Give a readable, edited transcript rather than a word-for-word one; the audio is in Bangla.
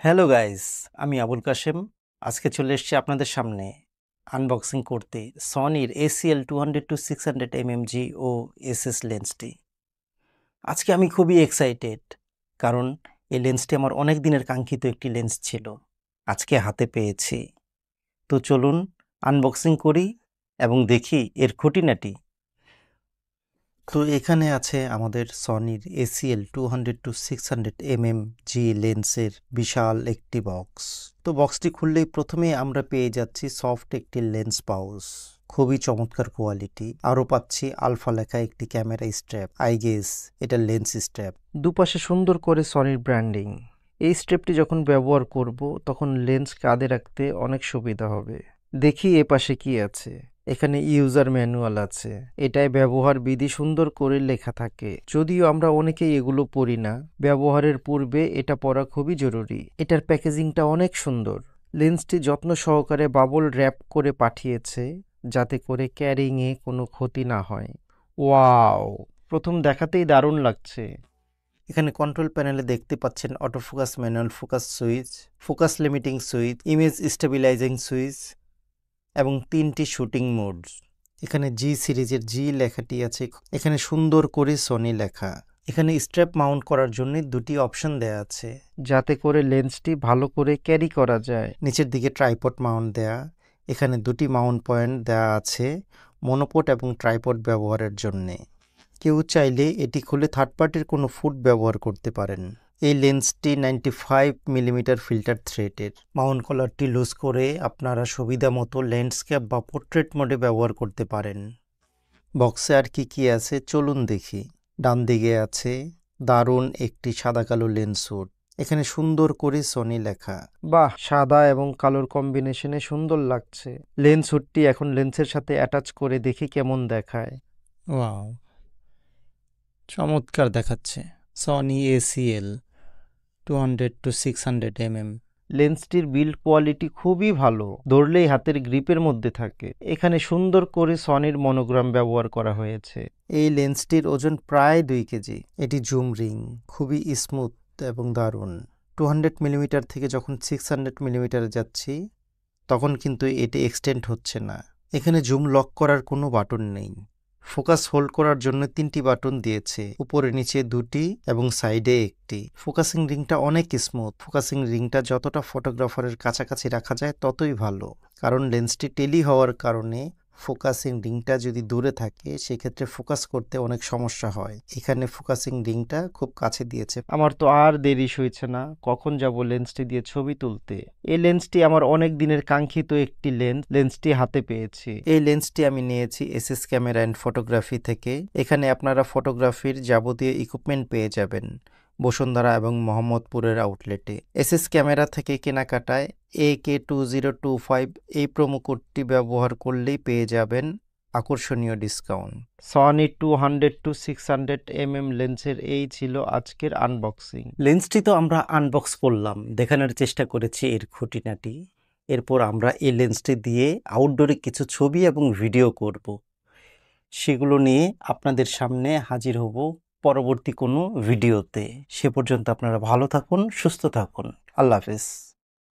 হ্যালো গাইস, আমি আবুল কাশেম। আজকে চলে এসেছি আপনাদের সামনে আনবক্সিং করতে সনির ACL 200-600 mm ও এসএস লেন্সটি। আজকে আমি খুবই এক্সাইটেড, কারণ এই লেন্সটি আমার অনেক দিনের কাঙ্ক্ষিত একটি লেন্স ছিল, আজকে হাতে পেয়েছি। তো চলুন আনবক্সিং করি এবং দেখি এর খুঁটিনাটি। তো এখানে আছে আমাদের সনির ACL 200-600 mm লেন্সের বিশাল একটি বক্স। তো বক্সটি খুললেই প্রথমে আমরা পেয়ে যাচ্ছি সফট একটি লেন্স পাউচ, খুবই চমৎকার কোয়ালিটি। আরও পাচ্ছি আলফা লেখা একটি ক্যামেরা স্ট্র্যাপ, আই গেস এটা লেন্স স্ট্র্যাপ। দুপাশে সুন্দর করে সনির ব্র্যান্ডিং। এই স্ট্র্যাপটি যখন ব্যবহার করব তখন লেন্স কাঁধে রাখতে অনেক সুবিধা হবে। দেখি এ পাশে কি আছে। এখানে ইউজার ম্যানুয়াল আছে, এটায় ব্যবহার বিধি সুন্দর করে লেখা থাকে। যদিও আমরা অনেকেই এগুলো পড়ি না, ব্যবহারের পূর্বে এটা পড়া খুবই জরুরি। এটার প্যাকেজিংটা অনেক সুন্দর। লেন্সটি যত্ন সহকারে বাবল র্যাপ করে পাঠিয়েছে, যাতে করে ক্যারিংয়ে কোনো ক্ষতি না হয়। ওয়াও, প্রথম দেখাতেই দারুণ লাগছে। এখানে কন্ট্রোল প্যানেলে দেখতে পাচ্ছেন auto focus, manual focus switch, focus limiting switch, image stabilising switch এবং 3টি শুটিং মোড। এখানে জি সিরিজের জি লেখাটি আছে, এখানে সুন্দর করে সনি লেখা। এখানে স্ট্র্যাপ মাউন্ট করার জন্য 2টি অপশন দেয়া আছে, যাতে করে লেন্সটি ভালো করে ক্যারি করা যায়। নিচের দিকে ট্রাইপড মাউন্ট দেয়া। এখানে 2টি মাউন্ট পয়েন্ট দেয়া আছে মনোপড এবং ট্রাইপড ব্যবহারের জন্যে। কেউ চাইলে এটি খুলে থার্ড পার্টির কোনো ফুট ব্যবহার করতে পারেন। এই লেন্সটি 95 mm ফিল্টার থ্রেডের। মাউন্ট কলারটি লুজ করে আপনারা সুবিধা মতো ল্যান্ডস্কেপ বা পোর্ট্রেট মোডে ব্যবহার করতে পারেন। বক্সে আর কি কি আছে চলুন দেখি। ডান দিকে আছে দারুণ একটি সাদা কালো লেন্স হুড, এখানে সুন্দর করে সনি লেখা। বাহ, সাদা এবং কালোর কম্বিনেশনে সুন্দর লাগছে। লেন্স হুডটি এখন লেন্সের সাথে অ্যাটাচ করে দেখি কেমন দেখায়। ওয়াও, চমৎকার দেখাচ্ছে। Sony ACL 200-600 mm। লেন্সটির বিল্ড কোয়ালিটি খুবই ভালো, ধরলেই হাতের গ্রিপের মধ্যে থাকে। এখানে সুন্দর করে সনির মনোগ্রাম ব্যবহার করা হয়েছে। এই লেন্সটির ওজন প্রায় 2 কেজি। এটি জুম রিং, খুবই স্মুথ এবং দারুণ। 200 mm থেকে যখন 600 mm যাচ্ছি তখন কিন্তু এটি এক্সটেন্ড হচ্ছে না। এখানে জুম লক করার কোনো বাটন নেই। ফোকাস হোল্ড করার জন্য 3টি বাটন দিয়েছে, উপরে নিচে 2টি এবং সাইডে 1টি। ফোকাসিং রিংটা অনেক স্মুথ। ফোকাসিং রিংটা যতটা ফটোগ্রাফারের কাছাকাছি রাখা যায় ততই ভালো, কারণ লেন্সটি টেলি হওয়ার কারণে ফোকাসিং রিংটা যদি দূরে থাকে সেক্ষেত্রে ফোকাস করতে অনেক সমস্যা হয়। এখানে ফোকাসিং রিংটা খুব কাছে দিয়েছে। আমার তো আর দেরি সইছে না, কখন যাব লেন্সটি দিয়ে ছবি তুলতে। এই লেন্সটি আমার অনেক দিনের কাঙ্ক্ষিত একটি লেন্সটি হাতে পেয়েছি। এই লেন্সটি আমি নিয়েছি এসএস ক্যামেরা অ্যান্ড ফটোগ্রাফি থেকে। এখানে আপনারা ফটোগ্রাফির যাবতীয় ইকুইপমেন্ট পেয়ে যাবেন বসুন্ধরা এবং মোহাম্মদপুরের আউটলেটে। এসএস ক্যামেরা থেকে কেনাকাটায় AK2025 এই প্রোমো কোডটি ব্যবহার করলেই পেয়ে যাবেন আকর্ষণীয় ডিসকাউন্ট। সনি 200-600 mm লেন্সের এই ছিল আজকের আনবক্সিং। লেন্সটি তো আমরা আনবক্স করলাম, দেখানোর চেষ্টা করেছি এর খুঁটিনাটি। এরপর আমরা এই লেন্সটি দিয়ে আউটডোরে কিছু ছবি এবং ভিডিও করব, সেগুলো নিয়ে আপনাদের সামনে হাজির হব পরবর্তী কোনো ভিডিওতে। সে পর্যন্ত আপনারা ভালো থাকুন, সুস্থ থাকুন। আল্লাহ হাফেজ।